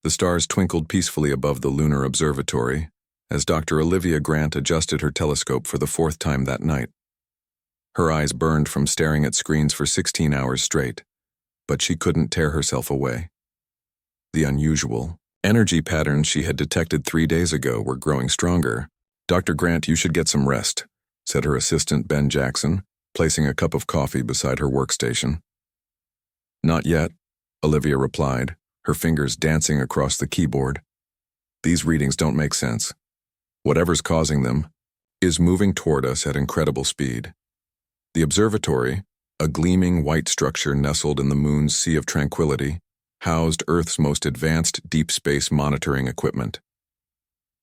The stars twinkled peacefully above the lunar observatory as Dr. Olivia Grant adjusted her telescope for the fourth time that night. Her eyes burned from staring at screens for 16 hours straight, but she couldn't tear herself away. The unusual energy patterns she had detected 3 days ago were growing stronger. "Dr. Grant, you should get some rest," said her assistant Ben Jackson, placing a cup of coffee beside her workstation. "Not yet," Olivia replied, her fingers dancing across the keyboard. "These readings don't make sense. Whatever's causing them is moving toward us at incredible speed." The observatory, a gleaming white structure nestled in the moon's sea of tranquility, housed Earth's most advanced deep space monitoring equipment.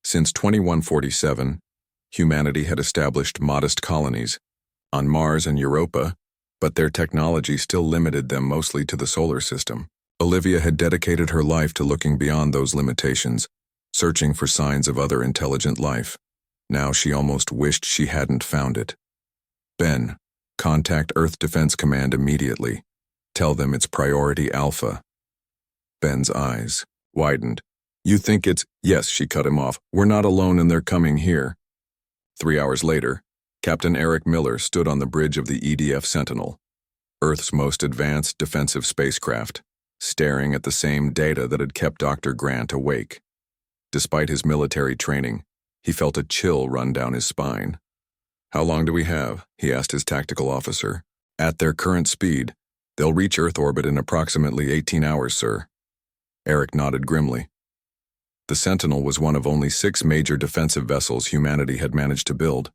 Since 2147, humanity had established modest colonies on Mars and Europa, but their technology still limited them mostly to the solar system. Olivia had dedicated her life to looking beyond those limitations, searching for signs of other intelligent life. Now she almost wished she hadn't found it. "Ben, contact Earth Defense Command immediately. Tell them it's Priority Alpha." Ben's eyes widened. "You think it's—" "Yes," she cut him off. "We're not alone and they're coming here." 3 hours later, Captain Eric Miller stood on the bridge of the EDF Sentinel, Earth's most advanced defensive spacecraft, staring at the same data that had kept Dr. Grant awake. Despite his military training, he felt a chill run down his spine. "How long do we have?" he asked his tactical officer. "At their current speed, they'll reach Earth orbit in approximately 18 hours, sir." Eric nodded grimly. The Sentinel was one of only 6 major defensive vessels humanity had managed to build.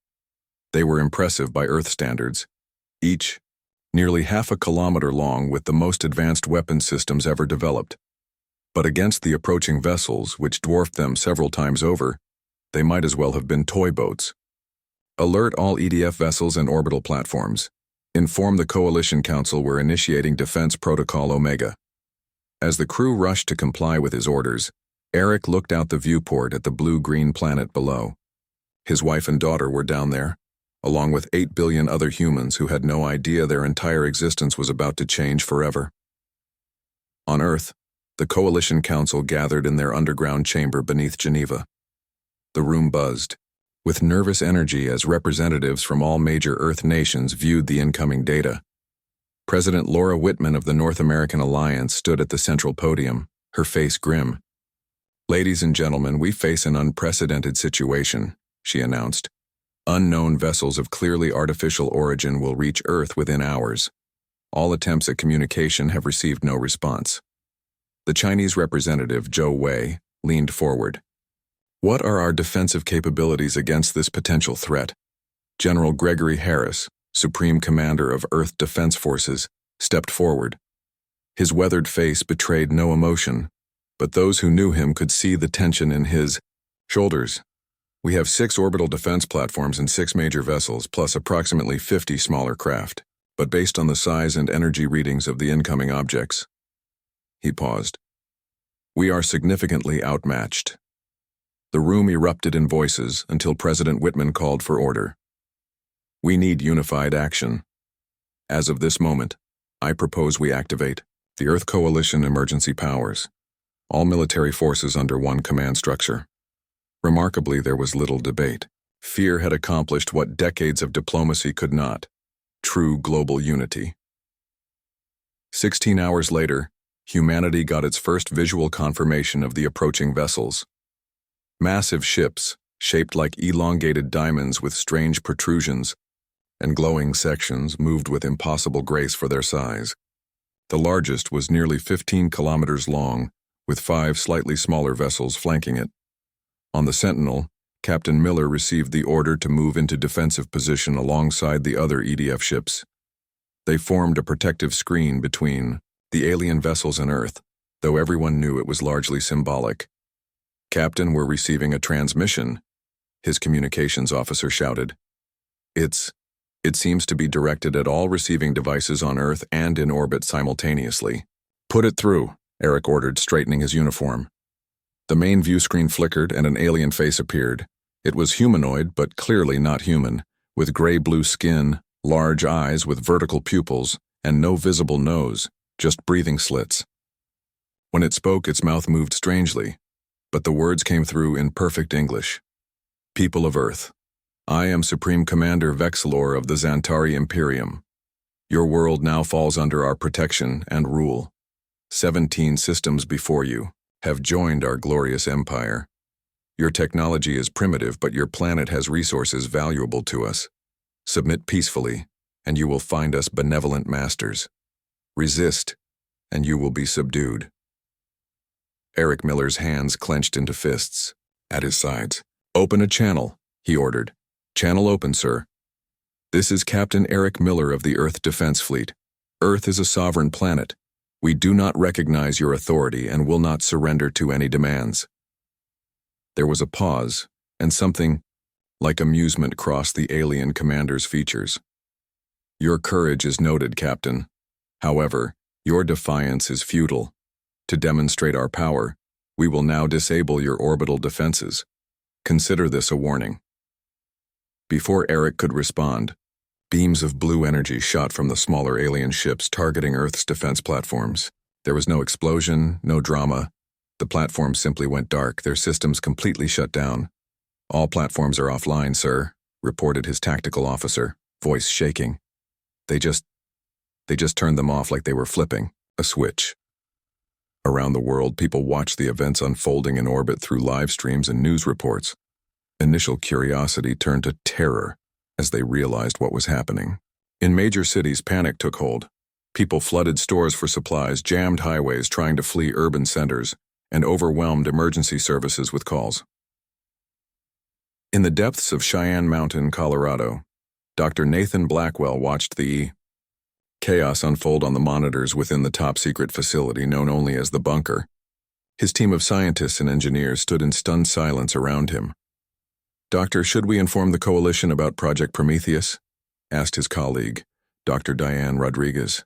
They were impressive by Earth standards, each nearly half a kilometer long with the most advanced weapon systems ever developed. But against the approaching vessels, which dwarfed them several times over, they might as well have been toy boats. "Alert all EDF vessels and orbital platforms. Inform the Coalition Council we're initiating Defense Protocol Omega." As the crew rushed to comply with his orders, Eric looked out the viewport at the blue-green planet below. His wife and daughter were down there, along with 8 billion other humans who had no idea their entire existence was about to change forever. On Earth, the Coalition Council gathered in their underground chamber beneath Geneva. The room buzzed with nervous energy as representatives from all major Earth nations viewed the incoming data. President Laura Whitman of the North American Alliance stood at the central podium, her face grim. "Ladies and gentlemen, we face an unprecedented situation," she announced. "Unknown vessels of clearly artificial origin will reach Earth within hours. All attempts at communication have received no response." The Chinese representative, Zhou Wei, leaned forward. "What are our defensive capabilities against this potential threat?" General Gregory Harris, Supreme Commander of Earth Defense Forces, stepped forward. His weathered face betrayed no emotion, but those who knew him could see the tension in his shoulders. "We have 6 orbital defense platforms and 6 major vessels, plus approximately 50 smaller craft. But based on the size and energy readings of the incoming objects," he paused, "we are significantly outmatched." The room erupted in voices until President Whitman called for order. "We need unified action. As of this moment, I propose we activate the Earth Coalition emergency powers, all military forces under one command structure." Remarkably, there was little debate. Fear had accomplished what decades of diplomacy could not: true global unity. 16 hours later, humanity got its first visual confirmation of the approaching vessels. Massive ships, shaped like elongated diamonds with strange protrusions and glowing sections, moved with impossible grace for their size. The largest was nearly 15 kilometers long, with 5 slightly smaller vessels flanking it. On the Sentinel, Captain Miller received the order to move into defensive position alongside the other EDF ships. They formed a protective screen between the alien vessels and Earth, though everyone knew it was largely symbolic. "Captain, we're receiving a transmission," his communications officer shouted. It seems to be directed at all receiving devices on Earth and in orbit simultaneously." "Put it through," Eric ordered, straightening his uniform. The main view screen flickered and an alien face appeared. It was humanoid, but clearly not human, with gray-blue skin, large eyes with vertical pupils, and no visible nose, just breathing slits. When it spoke, its mouth moved strangely, but the words came through in perfect English. People of Earth, I am Supreme Commander Vexilor of the Xantari Imperium. Your world now falls under our protection and rule. 17 systems before you have joined our glorious empire. Your technology is primitive, but your planet has resources valuable to us. Submit peacefully, and you will find us benevolent masters. Resist, and you will be subdued. Eric Miller's hands clenched into fists. At his sides. Open a channel, he ordered. Channel open, sir. This is Captain Eric Miller of the Earth Defense Fleet. Earth is a sovereign planet. We do not recognize your authority and will not surrender to any demands. There was a pause, and something like amusement crossed the alien commander's features. Your courage is noted, Captain. However, your defiance is futile. To demonstrate our power, we will now disable your orbital defenses. Consider this a warning. Before Eric could respond, beams of blue energy shot from the smaller alien ships targeting Earth's defense platforms. There was no explosion, no drama. The platforms simply went dark, their systems completely shut down. All platforms are offline, sir, reported his tactical officer, voice shaking. They just turned them off like they were flipping a switch. Around the world, people watched the events unfolding in orbit through live streams and news reports. Initial curiosity turned to terror as they realized what was happening. In major cities, panic took hold. People flooded stores for supplies, jammed highways trying to flee urban centers, and overwhelmed emergency services with calls. In the depths of Cheyenne Mountain, Colorado, Dr. Nathan Blackwell watched the chaos unfold on the monitors within the top-secret facility known only as the bunker. His team of scientists and engineers stood in stunned silence around him. Doctor, should we inform the coalition about Project Prometheus? Asked his colleague, Dr. Diane Rodriguez.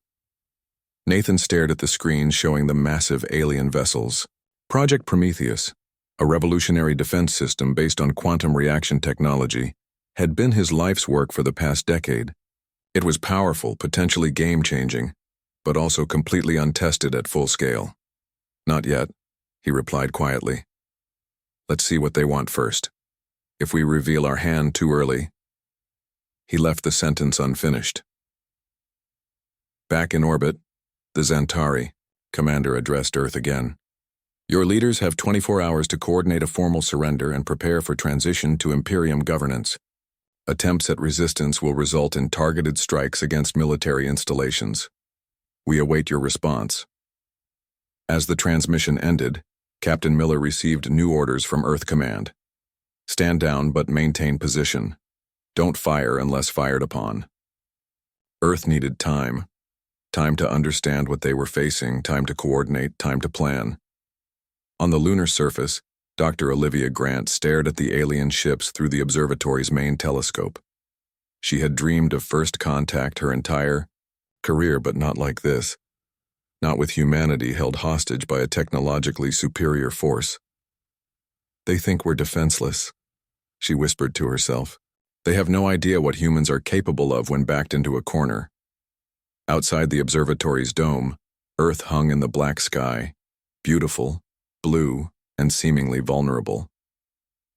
Nathan stared at the screen showing the massive alien vessels. Project Prometheus, a revolutionary defense system based on quantum reaction technology, had been his life's work for the past decade. It was powerful, potentially game-changing, but also completely untested at full scale. Not yet, he replied quietly. Let's see what they want first. If we reveal our hand too early. He left the sentence unfinished. Back in orbit, the Xantari, Commander addressed Earth again. Your leaders have 24 hours to coordinate a formal surrender and prepare for transition to Imperium governance. Attempts at resistance will result in targeted strikes against military installations. We await your response. As the transmission ended, Captain Miller received new orders from Earth Command. Stand down but maintain position. Don't fire unless fired upon. Earth needed time. Time to understand what they were facing, time to coordinate, time to plan. On the lunar surface, Dr. Olivia Grant stared at the alien ships through the observatory's main telescope. She had dreamed of first contact her entire career, but not like this. Not with humanity held hostage by a technologically superior force. They think we're defenseless, she whispered to herself. They have no idea what humans are capable of when backed into a corner. Outside the observatory's dome, Earth hung in the black sky, beautiful, blue, and seemingly vulnerable.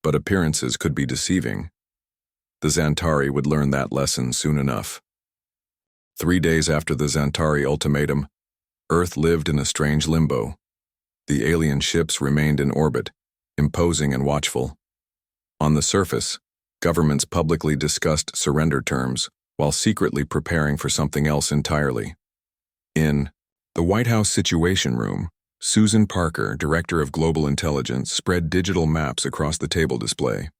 But appearances could be deceiving. The Xantari would learn that lesson soon enough. 3 days after the Xantari ultimatum, Earth lived in a strange limbo. The alien ships remained in orbit, imposing and watchful. On the surface, governments publicly discussed surrender terms while secretly preparing for something else entirely. In the White House Situation Room, Susan Parker, Director of Global Intelligence, spread digital maps across the table display.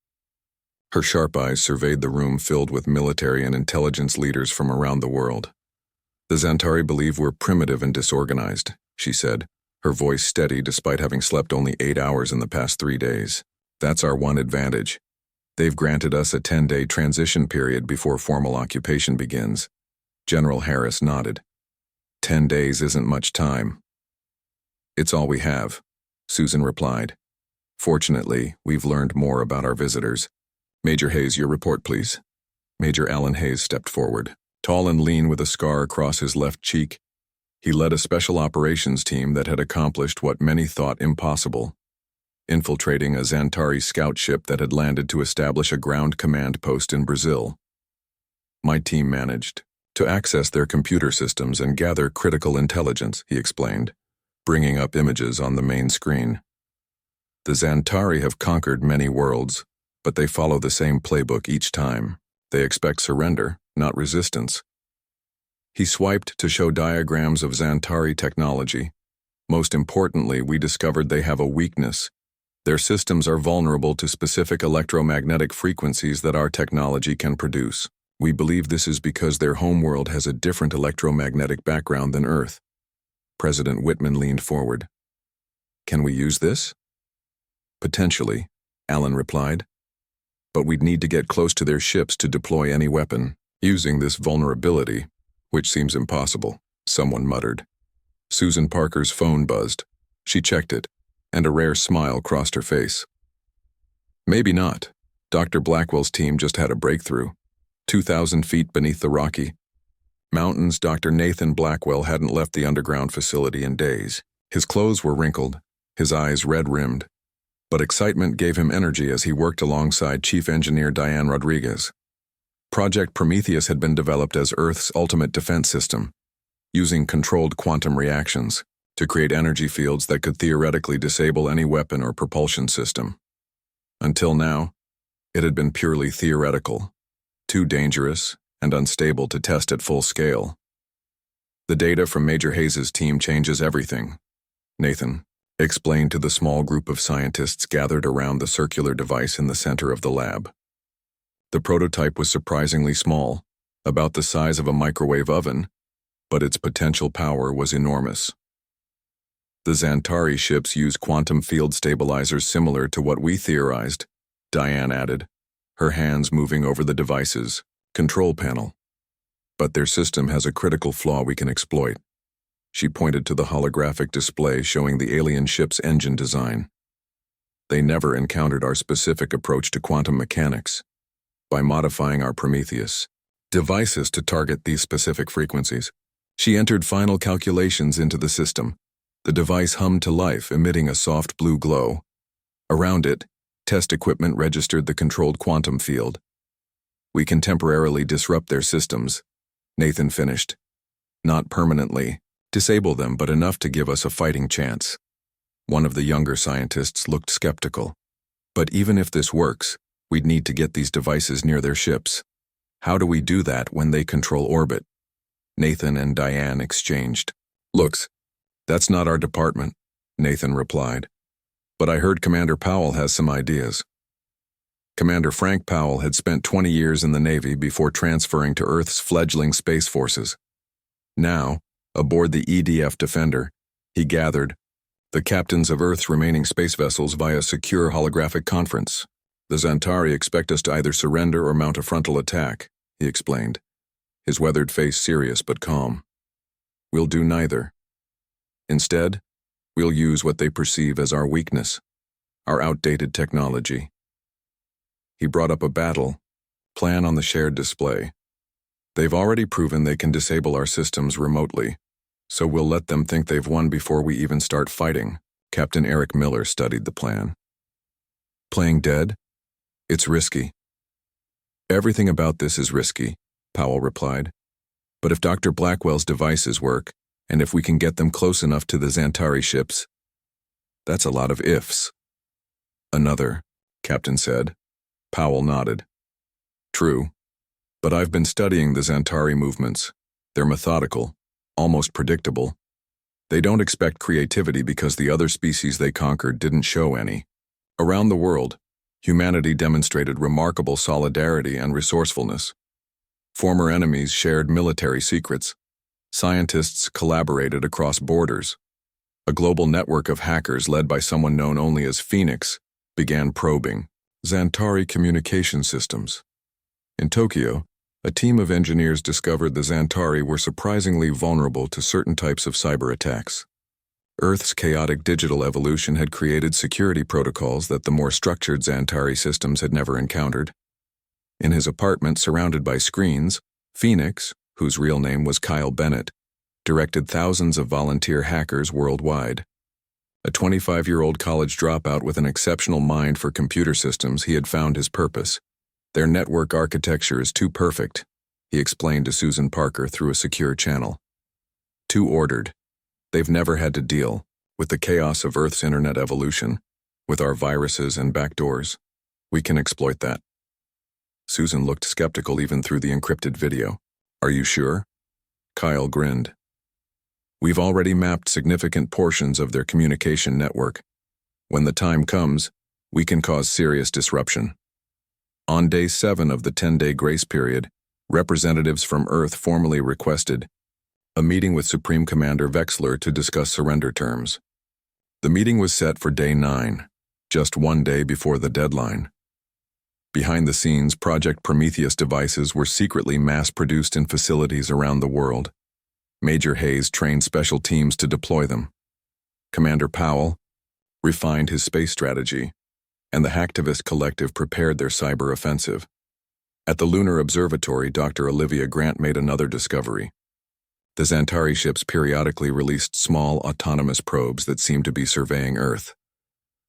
Her sharp eyes surveyed the room filled with military and intelligence leaders from around the world. The Xantari believe we're primitive and disorganized, she said, her voice steady despite having slept only 8 hours in the past 3 days. That's our one advantage. They've granted us a 10-day transition period before formal occupation begins. General Harris nodded. 10 days isn't much time. It's all we have, Susan replied. Fortunately, we've learned more about our visitors. Major Hayes, your report, please. Major Alan Hayes stepped forward, tall and lean with a scar across his left cheek. He led a special operations team that had accomplished what many thought impossible, infiltrating a Xantari scout ship that had landed to establish a ground command post in Brazil. My team managed to access their computer systems and gather critical intelligence, he explained, bringing up images on the main screen. The Xantari have conquered many worlds, but they follow the same playbook each time. They expect surrender, not resistance. He swiped to show diagrams of Xantari technology. Most importantly, we discovered they have a weakness. Their systems are vulnerable to specific electromagnetic frequencies that our technology can produce. We believe this is because their homeworld has a different electromagnetic background than Earth. President Whitman leaned forward. Can we use this? Potentially, Alan replied. But we'd need to get close to their ships to deploy any weapon. Using this vulnerability, which seems impossible, someone muttered. Susan Parker's phone buzzed. She checked it, and a rare smile crossed her face. Maybe not. Dr. Blackwell's team just had a breakthrough. 2,000 feet beneath the Rocky Mountains, Dr. Nathan Blackwell hadn't left the underground facility in days. His clothes were wrinkled, his eyes red-rimmed, but excitement gave him energy as he worked alongside Chief Engineer Diane Rodriguez. Project Prometheus had been developed as Earth's ultimate defense system, using controlled quantum reactions to create energy fields that could theoretically disable any weapon or propulsion system. Until now, it had been purely theoretical, too dangerous and unstable to test at full scale. The data from Major Hayes' team changes everything, Nathan explained to the small group of scientists gathered around the circular device in the center of the lab. The prototype was surprisingly small, about the size of a microwave oven, but its potential power was enormous. The Xantari ships use quantum field stabilizers similar to what we theorized, Diane added, her hands moving over the device's control panel. But their system has a critical flaw we can exploit. She pointed to the holographic display showing the alien ship's engine design. They never encountered our specific approach to quantum mechanics. By modifying our Prometheus devices to target these specific frequencies, she entered final calculations into the system. The device hummed to life, emitting a soft blue glow. Around it, test equipment registered the controlled quantum field. We can temporarily disrupt their systems, Nathan finished. Not permanently disable them, but enough to give us a fighting chance. One of the younger scientists looked skeptical. But even if this works, we'd need to get these devices near their ships. How do we do that when they control orbit? Nathan and Diane exchanged looks. That's not our department, Nathan replied. But I heard Commander Powell has some ideas. Commander Frank Powell had spent 20 years in the Navy before transferring to Earth's fledgling space forces. Now, aboard the EDF Defender, he gathered the captains of Earth's remaining space vessels via secure holographic conference. The Xantari expect us to either surrender or mount a frontal attack, he explained, his weathered face serious but calm. We'll do neither. Instead, we'll use what they perceive as our weakness, our outdated technology. He brought up a battle plan on the shared display. They've already proven they can disable our systems remotely, so we'll let them think they've won before we even start fighting. Captain Eric Miller studied the plan. Playing dead? It's risky. Everything about this is risky, Powell replied. But if Dr. Blackwell's devices work, and if we can get them close enough to the Xantari ships, that's a lot of ifs. Another, Captain said. Powell nodded. True. But I've been studying the Xantari movements. They're methodical, almost predictable. They don't expect creativity because the other species they conquered didn't show any. Around the world, humanity demonstrated remarkable solidarity and resourcefulness. Former enemies shared military secrets. Scientists collaborated across borders. A global network of hackers led by someone known only as Phoenix began probing Xantari communication systems. In Tokyo, a team of engineers discovered the Xantari were surprisingly vulnerable to certain types of cyber attacks. Earth's chaotic digital evolution had created security protocols that the more structured Xantari systems had never encountered. In his apartment surrounded by screens, Phoenix, whose real name was Kyle Bennett, directed thousands of volunteer hackers worldwide. A 25-year-old college dropout with an exceptional mind for computer systems, he had found his purpose. Their network architecture is too perfect, he explained to Susan Parker through a secure channel. Too ordered. They've never had to deal with the chaos of Earth's internet evolution, with our viruses and backdoors. We can exploit that. Susan looked skeptical even through the encrypted video. Are you sure? Kyle grinned. We've already mapped significant portions of their communication network. When the time comes, we can cause serious disruption. On day 7 of the 10-day grace period, representatives from Earth formally requested a meeting with Supreme Commander Vexler to discuss surrender terms. The meeting was set for day 9, just 1 day before the deadline. Behind the scenes, Project Prometheus devices were secretly mass-produced in facilities around the world. Major Hayes trained special teams to deploy them. Commander Powell refined his space strategy, and the hacktivist collective prepared their cyber offensive. At the Lunar Observatory, Dr. Olivia Grant made another discovery. The Xantari ships periodically released small, autonomous probes that seemed to be surveying Earth.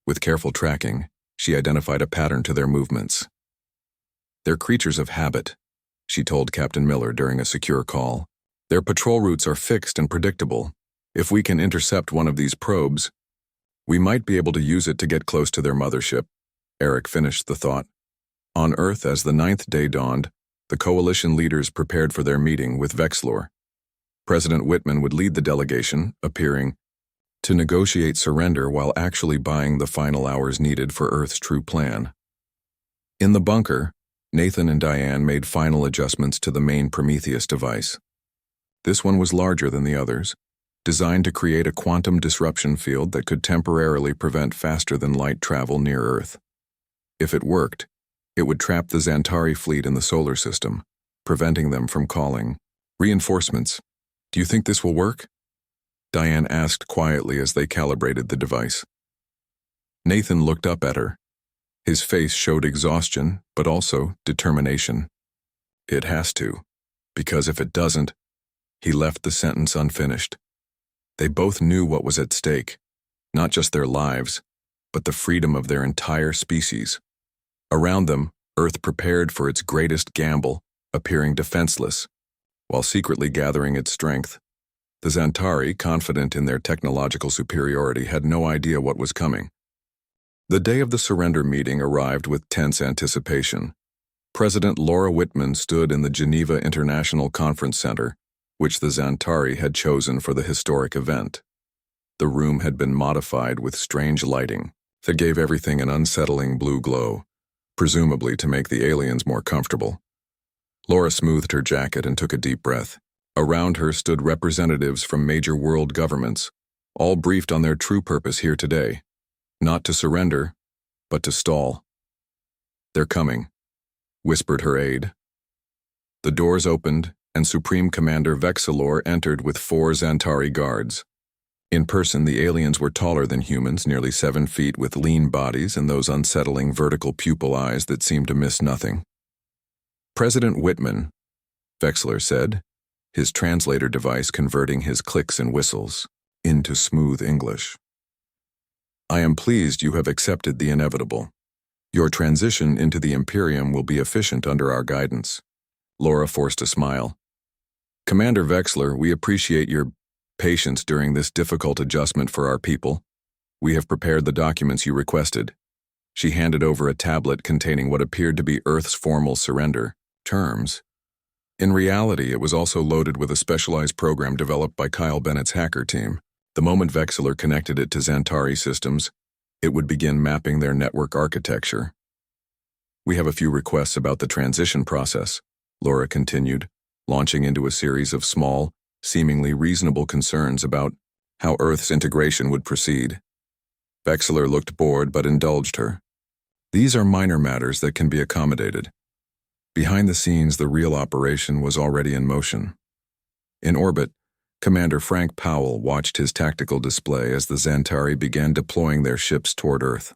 With careful tracking, she identified a pattern to their movements. They're creatures of habit, she told Captain Miller during a secure call. Their patrol routes are fixed and predictable. If we can intercept one of these probes, we might be able to use it to get close to their mothership. Eric finished the thought. On Earth, as the 9th day dawned, the coalition leaders prepared for their meeting with Vexlor. President Whitman would lead the delegation, appearing to negotiate surrender while actually buying the final hours needed for Earth's true plan. In the bunker, Nathan and Diane made final adjustments to the main Prometheus device. This one was larger than the others, designed to create a quantum disruption field that could temporarily prevent faster-than-light travel near Earth. If it worked, it would trap the Xantari fleet in the solar system, preventing them from calling. Reinforcements. Do you think this will work? Diane asked quietly as they calibrated the device. Nathan looked up at her. His face showed exhaustion, but also determination. It has to, because if it doesn't, he left the sentence unfinished. They both knew what was at stake, not just their lives, but the freedom of their entire species. Around them, Earth prepared for its greatest gamble, appearing defenseless, while secretly gathering its strength. The Xantari, confident in their technological superiority, had no idea what was coming. The day of the surrender meeting arrived with tense anticipation. President Laura Whitman stood in the Geneva International Conference Center, which the Xantari had chosen for the historic event. The room had been modified with strange lighting that gave everything an unsettling blue glow, presumably to make the aliens more comfortable. Laura smoothed her jacket and took a deep breath. Around her stood representatives from major world governments, all briefed on their true purpose here today. Not to surrender, but to stall. They're coming, whispered her aide. The doors opened, and Supreme Commander Vexlor entered with 4 Xantari guards. In person, the aliens were taller than humans, nearly 7 feet, with lean bodies and those unsettling vertical pupil eyes that seemed to miss nothing. President Whitman, Vexlor said, his translator device converting his clicks and whistles into smooth English. I am pleased you have accepted the inevitable. Your transition into the Imperium will be efficient under our guidance. Laura forced a smile. Commander Vexlor, we appreciate your patience during this difficult adjustment for our people. We have prepared the documents you requested. She handed over a tablet containing what appeared to be Earth's formal surrender terms. In reality, it was also loaded with a specialized program developed by Kyle Bennett's hacker team. The moment Vexlor connected it to Xantari systems, it would begin mapping their network architecture. We have a few requests about the transition process, Laura continued, launching into a series of small, seemingly reasonable concerns about how Earth's integration would proceed. Vexlor looked bored but indulged her. These are minor matters that can be accommodated. Behind the scenes, the real operation was already in motion. In orbit, Commander Frank Powell watched his tactical display as the Xantari began deploying their ships toward Earth.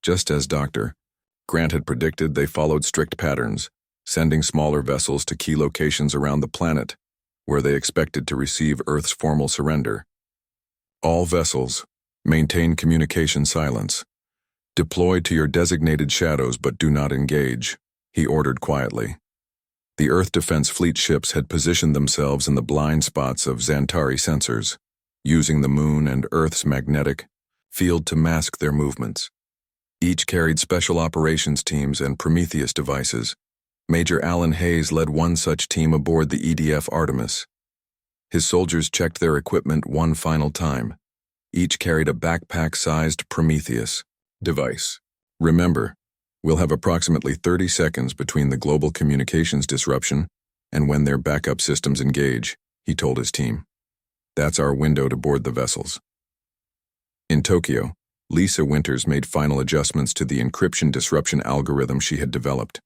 Just as Dr. Grant had predicted, they followed strict patterns, sending smaller vessels to key locations around the planet, where they expected to receive Earth's formal surrender. All vessels, maintain communication silence. Deploy to your designated shadows but do not engage, he ordered quietly. The Earth Defense Fleet ships had positioned themselves in the blind spots of Xantari sensors, using the Moon and Earth's magnetic field to mask their movements. Each carried special operations teams and Prometheus devices. Major Alan Hayes led one such team aboard the EDF Artemis. His soldiers checked their equipment one final time. Each carried a backpack-sized Prometheus device. Remember, we'll have approximately 30 seconds between the global communications disruption and when their backup systems engage, he told his team. That's our window to board the vessels. In Tokyo, Lisa Winters made final adjustments to the encryption disruption algorithm she had developed.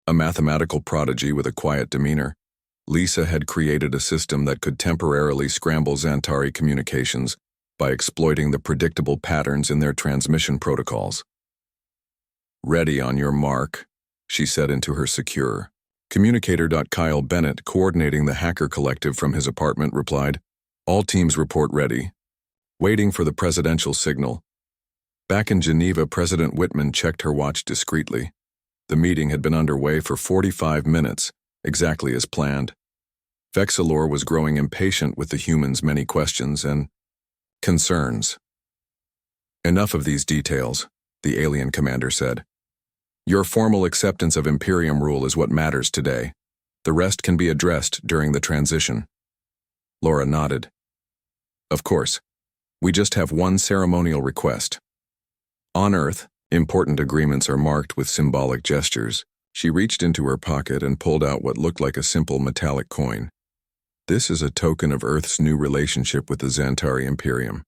A mathematical prodigy with a quiet demeanor, Lisa had created a system that could temporarily scramble Xantari communications by exploiting the predictable patterns in their transmission protocols. "Ready on your mark," she said into her secure. Communicator. Kyle Bennett, coordinating the hacker collective from his apartment, replied, "All teams report ready." Waiting for the presidential signal. Back in Geneva, President Whitman checked her watch discreetly. The meeting had been underway for 45 minutes, exactly as planned. Vexilor was growing impatient with the humans' many questions and concerns. "Enough of these details," the alien commander said. "Your formal acceptance of Imperium rule is what matters today. The rest can be addressed during the transition." Laura nodded. "Of course. We just have one ceremonial request." On Earth, important agreements are marked with symbolic gestures. She reached into her pocket and pulled out what looked like a simple metallic coin. "This is a token of Earth's new relationship with the Xantari Imperium."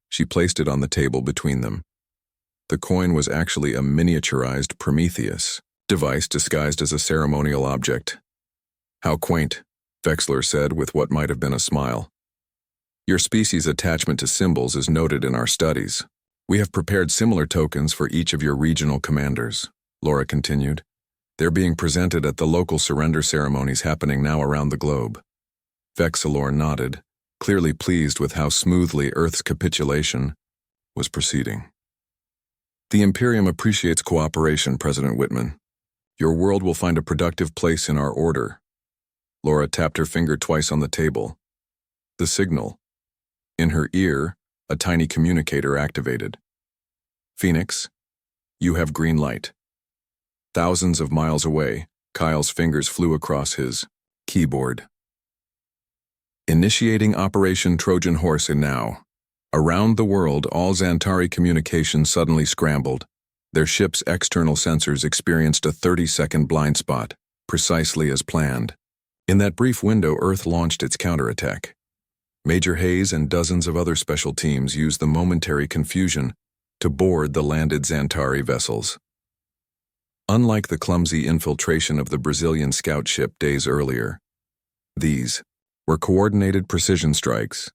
She placed it on the table between them. The coin was actually a miniaturized Prometheus device disguised as a ceremonial object. "How quaint," Vexler said with what might have been a smile. "Your species' attachment to symbols is noted in our studies. We have prepared similar tokens for each of your regional commanders," Laura continued. "They're being presented at the local surrender ceremonies happening now around the globe." Vexilor nodded, clearly pleased with how smoothly Earth's capitulation was proceeding. "The Imperium appreciates cooperation, President Whitman. Your world will find a productive place in our order." Laura tapped her finger twice on the table. The signal. In her ear, a tiny communicator activated. "Phoenix, you have green light." Thousands of miles away, Kyle's fingers flew across his keyboard. "Initiating Operation Trojan Horse in now." Around the world, all Xantari communications suddenly scrambled. Their ship's external sensors experienced a 30-second blind spot, precisely as planned. In that brief window, Earth launched its counterattack. Major Hayes and dozens of other special teams used the momentary confusion to board the landed Xantari vessels. Unlike the clumsy infiltration of the Brazilian scout ship days earlier, these were coordinated precision strikes.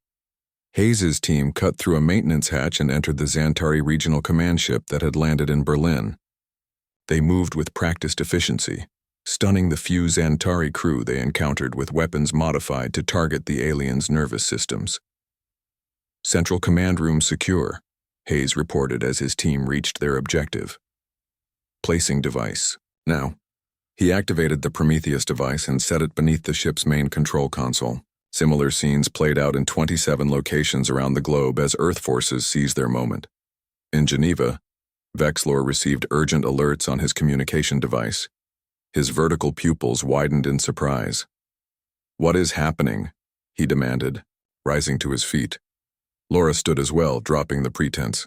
Hayes's team cut through a maintenance hatch and entered the Xantari regional command ship that had landed in Berlin. They moved with practiced efficiency, stunning the few Xantari crew they encountered with weapons modified to target the aliens' nervous systems. "Central command room secure," Hayes reported as his team reached their objective. "Placing device. Now." He activated the Prometheus device and set it beneath the ship's main control console. Similar scenes played out in 27 locations around the globe as Earth forces seized their moment. In Geneva, Vexlor received urgent alerts on his communication device. His vertical pupils widened in surprise. "What is happening?" he demanded, rising to his feet. Laura stood as well, dropping the pretense.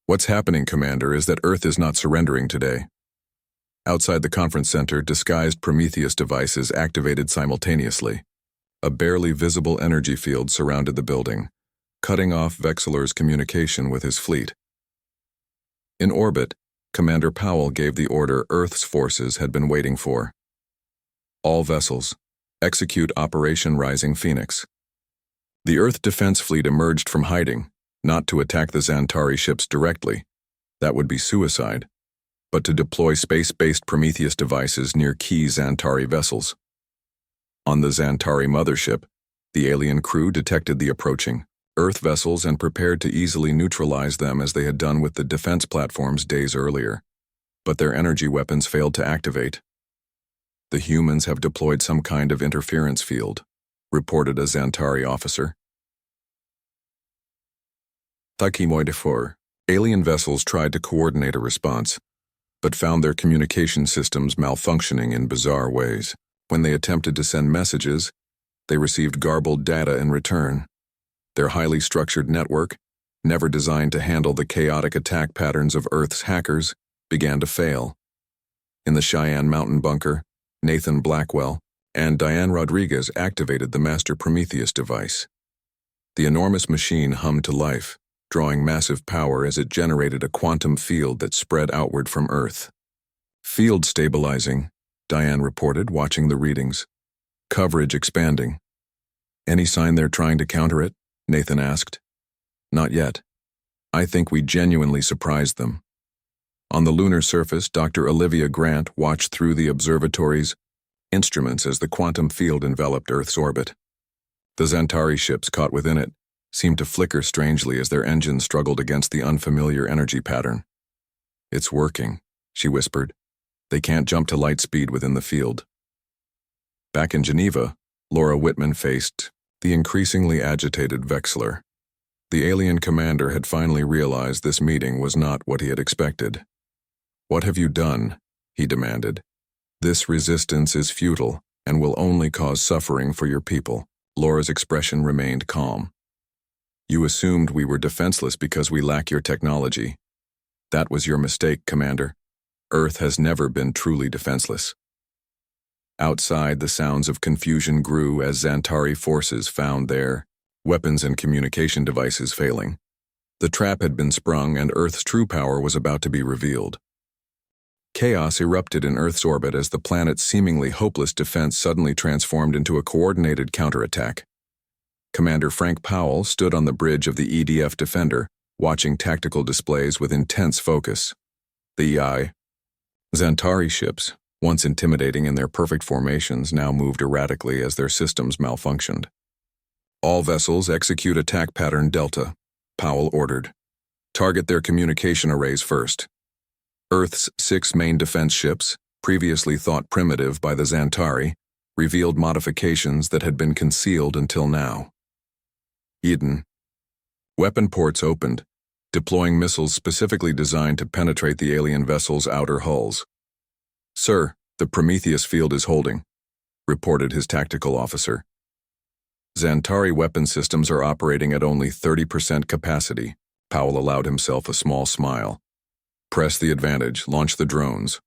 "What's happening, Commander, is that Earth is not surrendering today." Outside the conference center, disguised Prometheus devices activated simultaneously. A barely visible energy field surrounded the building, cutting off Vexilor's communication with his fleet. In orbit, Commander Powell gave the order Earth's forces had been waiting for. "All vessels, execute Operation Rising Phoenix." The Earth Defense Fleet emerged from hiding, not to attack the Xantari ships directly. That would be suicide, but to deploy space-based Prometheus devices near key Xantari vessels. On the Xantari mothership, the alien crew detected the approaching Earth vessels and prepared to easily neutralize them as they had done with the defense platforms days earlier. But their energy weapons failed to activate. "The humans have deployed some kind of interference field," reported a Xantari officer. Alien vessels tried to coordinate a response, but found their communication systems malfunctioning in bizarre ways. When they attempted to send messages, they received garbled data in return. Their highly structured network, never designed to handle the chaotic attack patterns of Earth's hackers, began to fail. In the Cheyenne Mountain bunker, Nathan Blackwell and Diane Rodriguez activated the Master Prometheus device. The enormous machine hummed to life, drawing massive power as it generated a quantum field that spread outward from Earth. "Field stabilizing," Diane reported, watching the readings. "Coverage expanding." "Any sign they're trying to counter it?" Nathan asked. "Not yet. I think we genuinely surprised them." On the lunar surface, Dr. Olivia Grant watched through the observatory's instruments as the quantum field enveloped Earth's orbit. The Xantari ships caught within it seemed to flicker strangely as their engines struggled against the unfamiliar energy pattern. "It's working," she whispered. "They can't jump to light speed within the field." Back in Geneva, Laura Whitman faced the increasingly agitated Vexler. The alien commander had finally realized this meeting was not what he had expected. "What have you done?" he demanded. "This resistance is futile and will only cause suffering for your people." Laura's expression remained calm. "You assumed we were defenseless because we lack your technology. That was your mistake, Commander. Earth has never been truly defenseless." Outside, the sounds of confusion grew as Xantari forces found their weapons and communication devices failing. The trap had been sprung and Earth's true power was about to be revealed. Chaos erupted in Earth's orbit as the planet's seemingly hopeless defense suddenly transformed into a coordinated counterattack. Commander Frank Powell stood on the bridge of the EDF Defender, watching tactical displays with intense focus. The Xantari ships, once intimidating in their perfect formations, now moved erratically as their systems malfunctioned. "All vessels execute attack pattern Delta," Powell ordered. "Target their communication arrays first." Earth's 6 main defense ships, previously thought primitive by the Xantari, revealed modifications that had been concealed until now. Eden. Weapon ports opened, deploying missiles specifically designed to penetrate the alien vessel's outer hulls. "Sir, the Prometheus field is holding," reported his tactical officer. "Xantari weapon systems are operating at only 30% capacity." Powell allowed himself a small smile. "Press the advantage, launch the drones."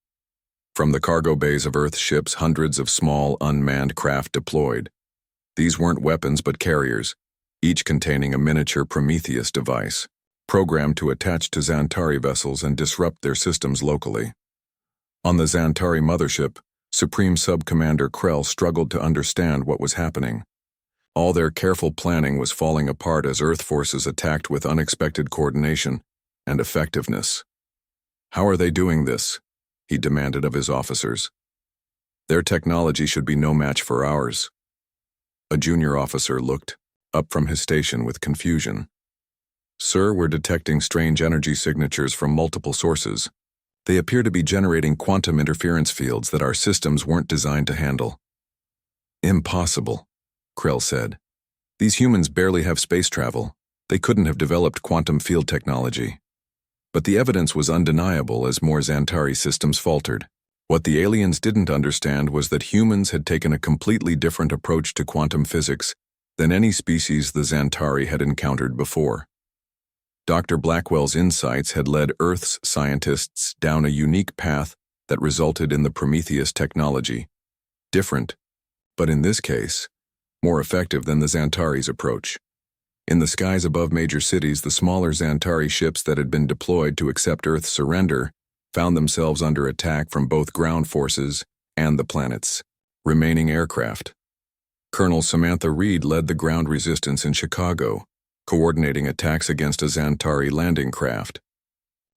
From the cargo bays of Earth's ships, hundreds of small, unmanned craft deployed. These weren't weapons but carriers, each containing a miniature Prometheus device, programmed to attach to Xantari vessels and disrupt their systems locally. On the Xantari mothership, Supreme Sub-Commander Krell struggled to understand what was happening. All their careful planning was falling apart as Earth forces attacked with unexpected coordination and effectiveness. "How are they doing this?" he demanded of his officers. "Their technology should be no match for ours." A junior officer looked up from his station with confusion. "Sir, we're detecting strange energy signatures from multiple sources. They appear to be generating quantum interference fields that our systems weren't designed to handle." "Impossible," Krell said. "These humans barely have space travel. They couldn't have developed quantum field technology." But the evidence was undeniable as more Xantari systems faltered. What the aliens didn't understand was that humans had taken a completely different approach to quantum physics than any species the Xantari had encountered before. Dr. Blackwell's insights had led Earth's scientists down a unique path that resulted in the Prometheus technology. Different, but in this case, more effective than the Xantari's approach. In the skies above major cities, the smaller Xantari ships that had been deployed to accept Earth's surrender found themselves under attack from both ground forces and the planet's remaining aircraft. Colonel Samantha Reed led the ground resistance in Chicago, coordinating attacks against a Xantari landing craft.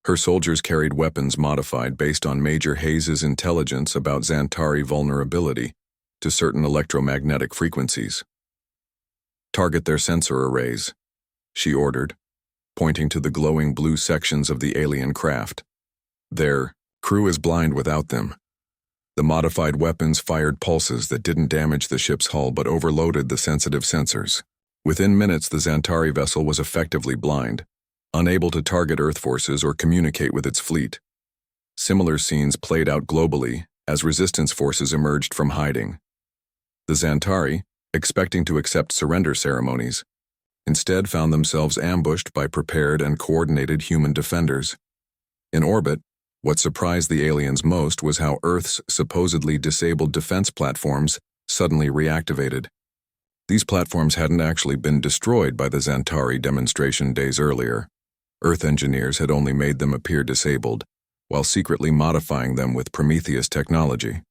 Her soldiers carried weapons modified based on Major Hayes' intelligence about Xantari vulnerability, to certain electromagnetic frequencies. Target their sensor arrays, she ordered, pointing to the glowing blue sections of the alien craft. Their crew is blind without them. The modified weapons fired pulses that didn't damage the ship's hull but overloaded the sensitive sensors. Within minutes, the Zantari vessel was effectively blind, unable to target Earth forces or communicate with its fleet. Similar scenes played out globally as resistance forces emerged from hiding. The Zantari, expecting to accept surrender ceremonies, instead found themselves ambushed by prepared and coordinated human defenders. In orbit, what surprised the aliens most was how Earth's supposedly disabled defense platforms suddenly reactivated. These platforms hadn't actually been destroyed by the Zantari demonstration days earlier. Earth engineers had only made them appear disabled, while secretly modifying them with Prometheus technology.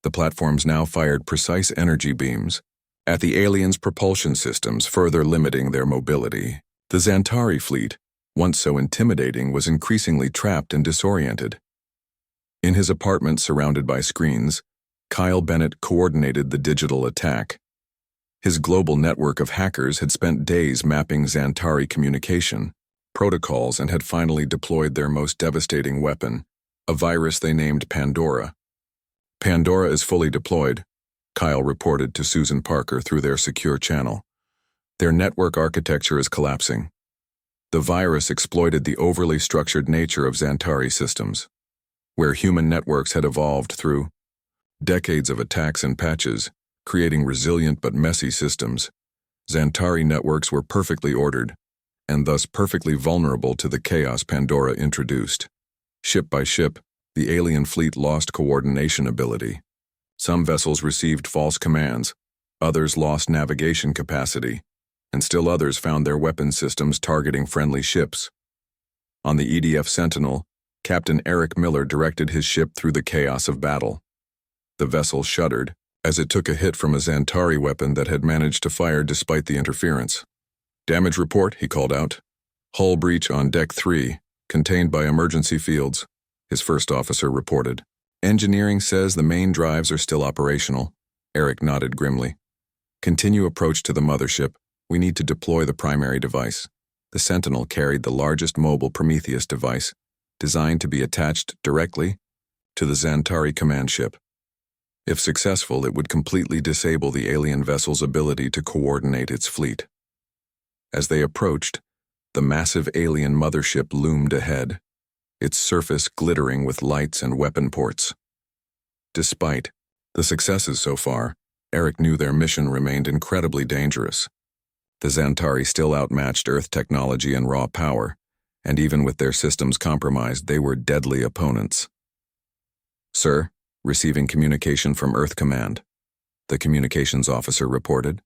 The platforms now fired precise energy beams at the aliens' propulsion systems, further limiting their mobility. The Zantari fleet, once so intimidating, was increasingly trapped and disoriented. In his apartment surrounded by screens, Kyle Bennett coordinated the digital attack. His global network of hackers had spent days mapping Zantari communication protocols and had finally deployed their most devastating weapon, a virus they named Pandora. Pandora is fully deployed, Kyle reported to Susan Parker through their secure channel. Their network architecture is collapsing. The virus exploited the overly structured nature of Zantari systems, where human networks had evolved through decades of attacks and patches, creating resilient but messy systems. Zantari networks were perfectly ordered, and thus perfectly vulnerable to the chaos Pandora introduced. Ship by ship, the alien fleet lost coordination ability. Some vessels received false commands, others lost navigation capacity, and still others found their weapon systems targeting friendly ships. On the EDF Sentinel, Captain Eric Miller directed his ship through the chaos of battle. The vessel shuddered as it took a hit from a Zantari weapon that had managed to fire despite the interference. "Damage report," he called out. "Hull breach on Deck 3, contained by emergency fields," his first officer reported. "Engineering says the main drives are still operational." Eric nodded grimly. "Continue approach to the mothership. We need to deploy the primary device." The Sentinel carried the largest mobile Prometheus device, designed to be attached directly to the Zantari command ship. If successful, it would completely disable the alien vessel's ability to coordinate its fleet. As they approached, the massive alien mothership loomed ahead, its surface glittering with lights and weapon ports. Despite the successes so far, Eric knew their mission remained incredibly dangerous. The Zantari still outmatched Earth technology and raw power, and even with their systems compromised, they were deadly opponents. "Sir, receiving communication from Earth Command," the communications officer reported.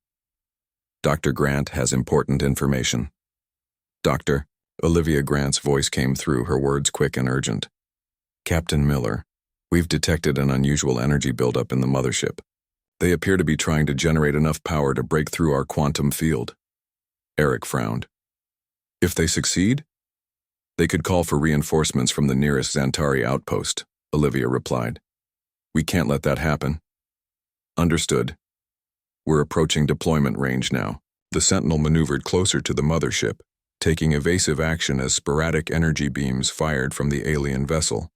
"Dr. Grant has important information." "Doctor," Olivia Grant's voice came through, her words quick and urgent. "Captain Miller, we've detected an unusual energy buildup in the mothership. They appear to be trying to generate enough power to break through our quantum field." Eric frowned. "If they succeed, they could call for reinforcements from the nearest Zantari outpost," Olivia replied. "We can't let that happen." "Understood. We're approaching deployment range now." The Sentinel maneuvered closer to the mothership, taking evasive action as sporadic energy beams fired from the alien vessel.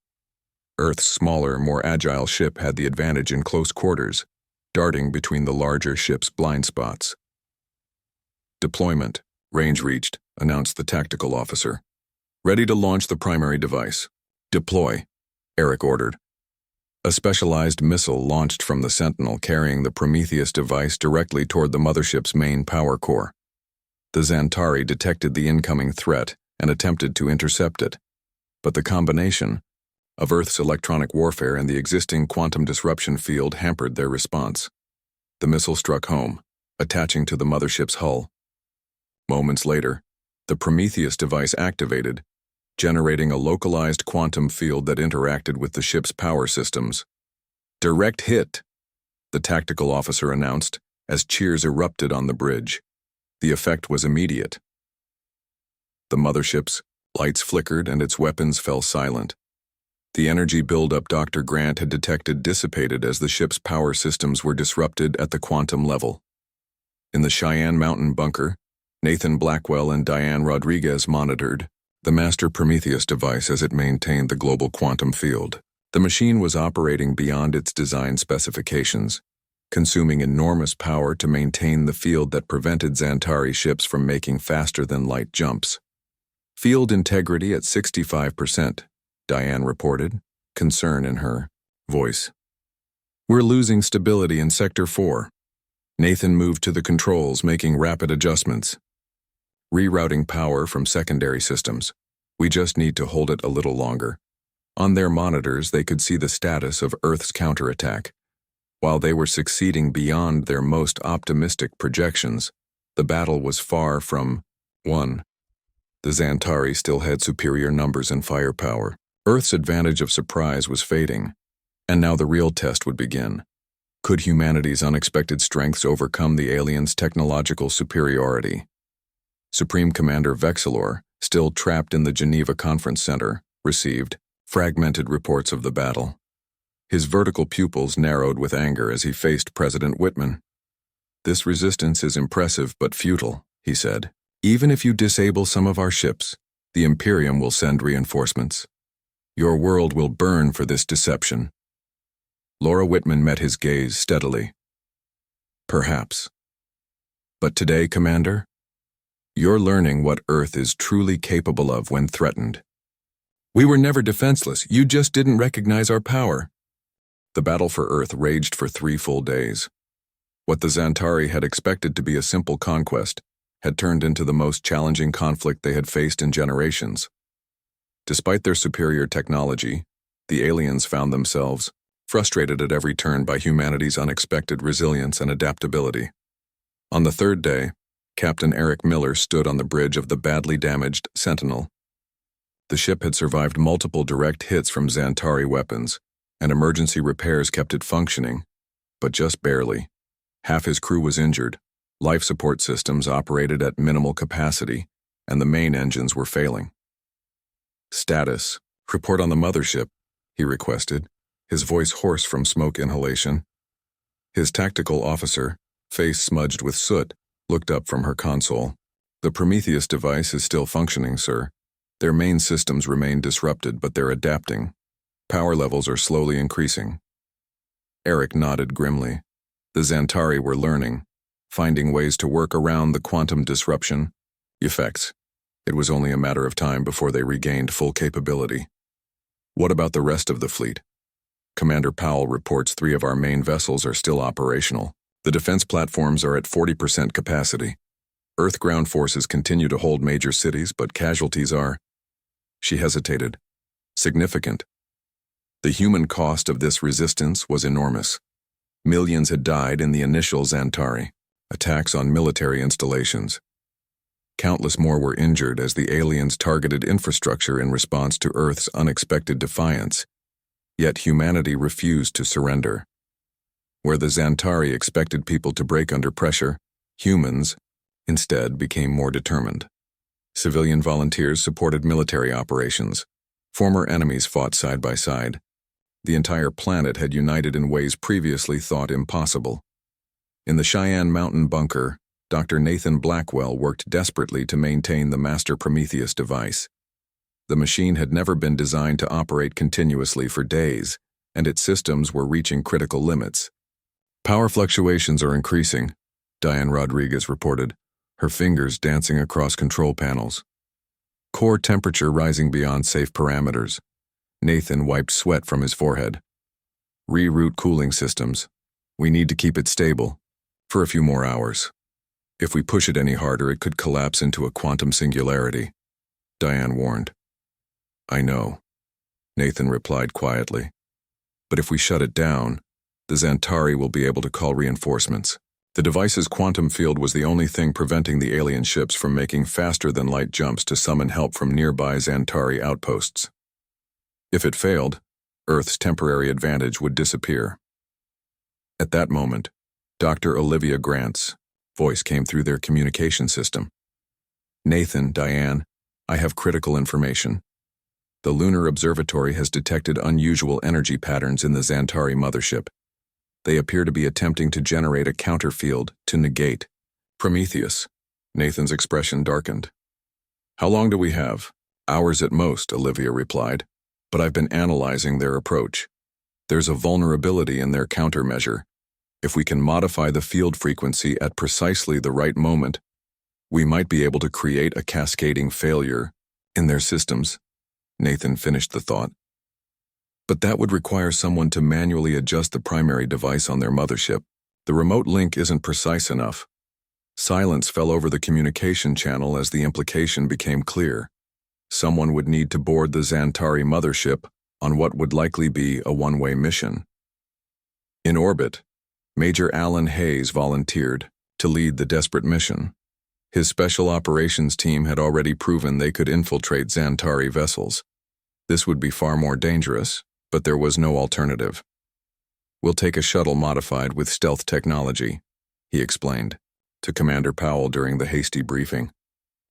Earth's smaller, more agile ship had the advantage in close quarters, darting between the larger ship's blind spots. "Deployment. Range reached," announced the tactical officer. "Ready to launch the primary device." "Deploy," Eric ordered. A specialized missile launched from the Sentinel, carrying the Prometheus device directly toward the mothership's main power core. The Zantari detected the incoming threat and attempted to intercept it, but the combination of Earth's electronic warfare and the existing quantum disruption field hampered their response. The missile struck home, attaching to the mothership's hull. Moments later, the Prometheus device activated, generating a localized quantum field that interacted with the ship's power systems. "Direct hit," the tactical officer announced as cheers erupted on the bridge. The effect was immediate. The mothership's lights flickered and its weapons fell silent. The energy buildup Dr. Grant had detected dissipated as the ship's power systems were disrupted at the quantum level. In the Cheyenne Mountain bunker, Nathan Blackwell and Diane Rodriguez monitored the Master Prometheus device as it maintained the global quantum field. The machine was operating beyond its design specifications, consuming enormous power to maintain the field that prevented Xantari ships from making faster-than-light jumps. Field integrity at 65%, Diane reported, concern in her voice. We're losing stability in Sector 4. Nathan moved to the controls, making rapid adjustments. Rerouting power from secondary systems. We just need to hold it a little longer. On their monitors, they could see the status of Earth's counterattack. While they were succeeding beyond their most optimistic projections, the battle was far from won. The Xantari still had superior numbers and firepower. Earth's advantage of surprise was fading, and now the real test would begin. Could humanity's unexpected strengths overcome the aliens' technological superiority? Supreme Commander Vexilor, still trapped in the Geneva Conference Center, received fragmented reports of the battle. His vertical pupils narrowed with anger as he faced President Whitman. This resistance is impressive but futile, he said. Even if you disable some of our ships, the Imperium will send reinforcements. Your world will burn for this deception. Laura Whitman met his gaze steadily. Perhaps. But today, Commander, you're learning what Earth is truly capable of when threatened. We were never defenseless. You just didn't recognize our power. The battle for Earth raged for 3 full days. What the Xantari had expected to be a simple conquest had turned into the most challenging conflict they had faced in generations. Despite their superior technology, the aliens found themselves frustrated at every turn by humanity's unexpected resilience and adaptability. On the 3rd day, Captain Eric Miller stood on the bridge of the badly damaged Sentinel. The ship had survived multiple direct hits from Xantari weapons, and emergency repairs kept it functioning, but just barely. Half his crew was injured, life support systems operated at minimal capacity, and the main engines were failing. Status. Report on the mothership, he requested, his voice hoarse from smoke inhalation. His tactical officer, face smudged with soot, looked up from her console. The Prometheus device is still functioning, sir. Their main systems remain disrupted, but they're adapting. Power levels are slowly increasing. Eric nodded grimly. The Xantari were learning, finding ways to work around the quantum disruption effects. It was only a matter of time before they regained full capability. What about the rest of the fleet? Commander Powell reports 3 of our main vessels are still operational. The defense platforms are at 40% capacity. Earth ground forces continue to hold major cities, but casualties are, she hesitated, significant. The human cost of this resistance was enormous. Millions had died in the initial Xantari attacks on military installations. Countless more were injured as the aliens targeted infrastructure in response to Earth's unexpected defiance. Yet humanity refused to surrender. Where the Xantari expected people to break under pressure, humans, instead, became more determined. Civilian volunteers supported military operations. Former enemies fought side by side. The entire planet had united in ways previously thought impossible. In the Cheyenne Mountain bunker, Dr. Nathan Blackwell worked desperately to maintain the Master Prometheus device. The machine had never been designed to operate continuously for days, and its systems were reaching critical limits. Power fluctuations are increasing, Diane Rodriguez reported, her fingers dancing across control panels. Core temperature rising beyond safe parameters. Nathan wiped sweat from his forehead. Reroute cooling systems. We need to keep it stable for a few more hours. If we push it any harder, it could collapse into a quantum singularity, Diane warned. I know, Nathan replied quietly. But if we shut it down, the Xantari will be able to call reinforcements. The device's quantum field was the only thing preventing the alien ships from making faster-than-light jumps to summon help from nearby Xantari outposts. If it failed, Earth's temporary advantage would disappear. At that moment, Dr. Olivia Grant's voice came through their communication system. Nathan, Diane, I have critical information. The lunar observatory has detected unusual energy patterns in the Xantari mothership. They appear to be attempting to generate a counterfield to negate. Prometheus. Nathan's expression darkened. How long do we have? Hours at most, Olivia replied. But I've been analyzing their approach. There's a vulnerability in their countermeasure. If we can modify the field frequency at precisely the right moment, we might be able to create a cascading failure in their systems. Nathan finished the thought. But that would require someone to manually adjust the primary device on their mothership. The remote link isn't precise enough. Silence fell over the communication channel as the implication became clear. Someone would need to board the Xantari mothership on what would likely be a one-way mission. In orbit, Major Alan Hayes volunteered to lead the desperate mission. His special operations team had already proven they could infiltrate Xantari vessels. This would be far more dangerous, but there was no alternative. We'll take a shuttle modified with stealth technology, he explained to Commander Powell during the hasty briefing.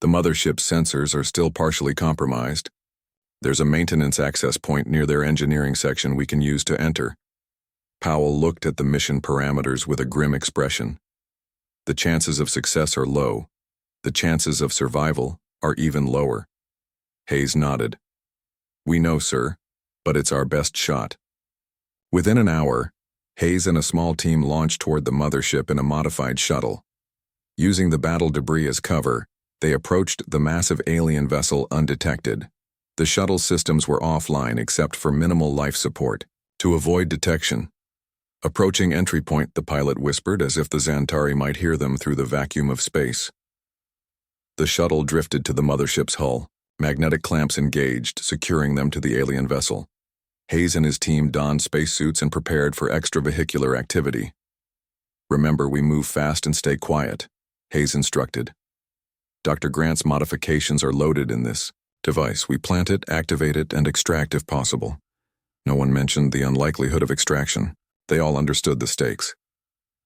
The mothership's sensors are still partially compromised. There's a maintenance access point near their engineering section we can use to enter. Powell looked at the mission parameters with a grim expression. The chances of success are low. The chances of survival are even lower. Hayes nodded. We know, sir, but it's our best shot. Within an hour, Hayes and a small team launched toward the mothership in a modified shuttle. Using the battle debris as cover, they approached the massive alien vessel undetected. The shuttle systems were offline except for minimal life support, to avoid detection. Approaching entry point, the pilot whispered as if the Xantari might hear them through the vacuum of space. The shuttle drifted to the mothership's hull, magnetic clamps engaged, securing them to the alien vessel. Hayes and his team donned spacesuits and prepared for extravehicular activity. Remember, we move fast and stay quiet, Hayes instructed. Dr. Grant's modifications are loaded in this device. We plant it, activate it, and extract if possible. No one mentioned the unlikelihood of extraction. They all understood the stakes.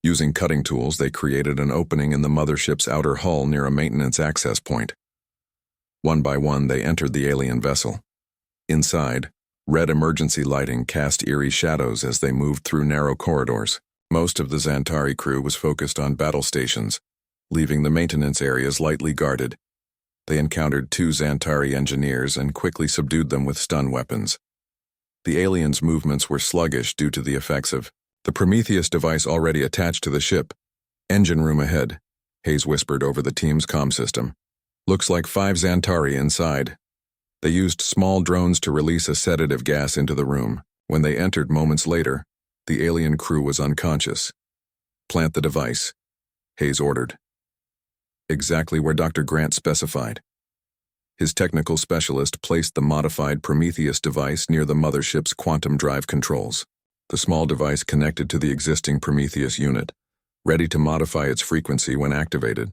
Using cutting tools, they created an opening in the mothership's outer hull near a maintenance access point. One by one, they entered the alien vessel. Inside, red emergency lighting cast eerie shadows as they moved through narrow corridors. Most of the Xantari crew was focused on battle stations, leaving the maintenance areas lightly guarded. They encountered 2 Xantari engineers and quickly subdued them with stun weapons. The aliens' movements were sluggish due to the effects of the Prometheus device already attached to the ship. Engine room ahead, Hayes whispered over the team's comm system. Looks like 5 Xantari inside. They used small drones to release a sedative gas into the room. When they entered moments later, the alien crew was unconscious. Plant the device, Hayes ordered. Exactly where Dr. Grant specified. His technical specialist placed the modified Prometheus device near the mothership's quantum drive controls. The small device connected to the existing Prometheus unit, ready to modify its frequency when activated.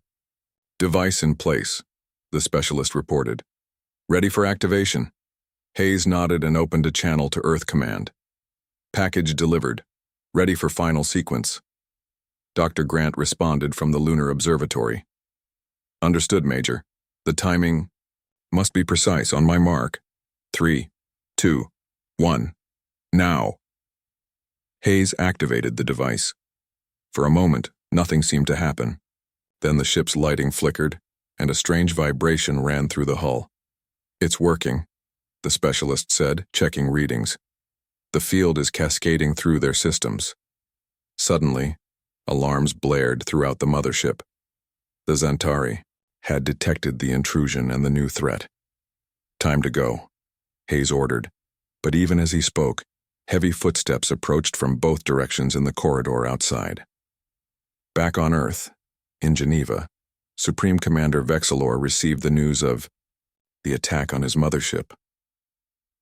Device in place, the specialist reported. Ready for activation. Hayes nodded and opened a channel to Earth Command. Package delivered. Ready for final sequence. Dr. Grant responded from the Lunar Observatory. Understood, Major. The timing must be precise. On my mark. 3, 2, 1. Now. Hayes activated the device. For a moment, nothing seemed to happen. Then the ship's lighting flickered, and a strange vibration ran through the hull. It's working, the specialist said, checking readings. The field is cascading through their systems. Suddenly, alarms blared throughout the mothership. The Xantari had detected the intrusion and the new threat. Time to go, Hayes ordered, but even as he spoke, heavy footsteps approached from both directions in the corridor outside. Back on Earth, in Geneva, Supreme Commander Vexilor received the news of the attack on his mothership.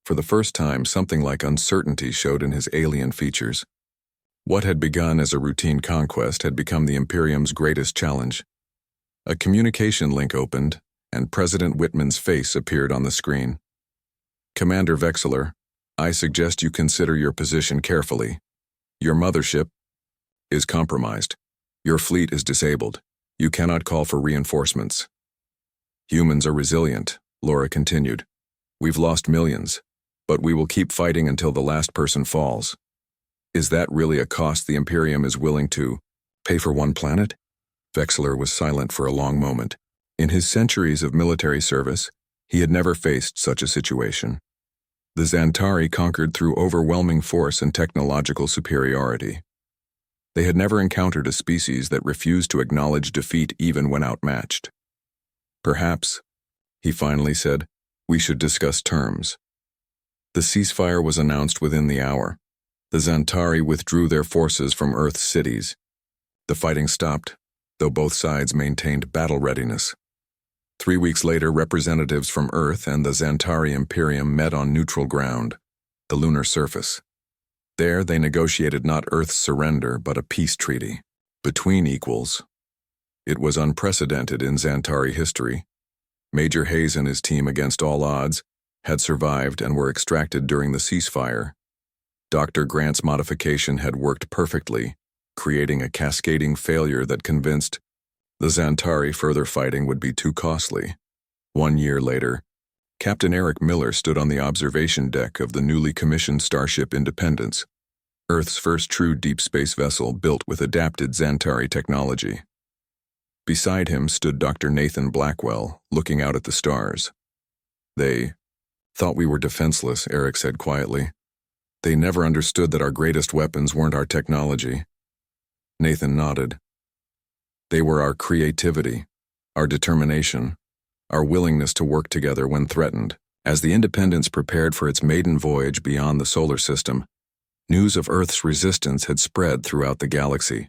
For the first time, something like uncertainty showed in his alien features. What had begun as a routine conquest had become the Imperium's greatest challenge. A communication link opened, and President Whitman's face appeared on the screen. Commander Vexilor, I suggest you consider your position carefully. Your mothership is compromised. Your fleet is disabled. You cannot call for reinforcements. Humans are resilient, Laura continued. We've lost millions, but we will keep fighting until the last person falls. Is that really a cost the Imperium is willing to pay for one planet? Vexler was silent for a long moment. In his centuries of military service, he had never faced such a situation. The Xantari conquered through overwhelming force and technological superiority. They had never encountered a species that refused to acknowledge defeat even when outmatched. Perhaps, he finally said, we should discuss terms. The ceasefire was announced within the hour. The Xantari withdrew their forces from Earth's cities. The fighting stopped, though both sides maintained battle readiness. 3 weeks later, representatives from Earth and the Xantari Imperium met on neutral ground, the lunar surface. There, they negotiated not Earth's surrender, but a peace treaty, between equals. It was unprecedented in Xantari history. Major Hayes and his team, against all odds, had survived and were extracted during the ceasefire. Dr. Grant's modification had worked perfectly, creating a cascading failure that convinced the Xantari further fighting would be too costly. 1 year later, Captain Eric Miller stood on the observation deck of the newly commissioned starship Independence, Earth's first true deep space vessel built with adapted Xantari technology. Beside him stood Dr. Nathan Blackwell, looking out at the stars. They thought we were defenseless, Eric said quietly. They never understood that our greatest weapons weren't our technology. Nathan nodded. They were our creativity, our determination, our willingness to work together when threatened. As the Independence prepared for its maiden voyage beyond the solar system, news of Earth's resistance had spread throughout the galaxy.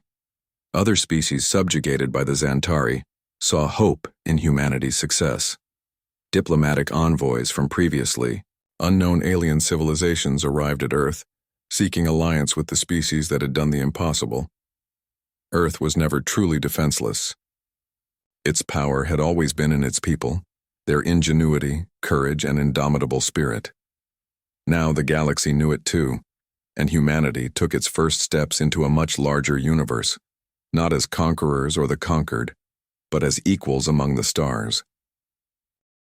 Other species subjugated by the Xantari saw hope in humanity's success. Diplomatic envoys from previously unknown alien civilizations arrived at Earth, seeking alliance with the species that had done the impossible. Earth was never truly defenseless. Its power had always been in its people, their ingenuity, courage, and indomitable spirit. Now the galaxy knew it too, and humanity took its first steps into a much larger universe, not as conquerors or the conquered, but as equals among the stars.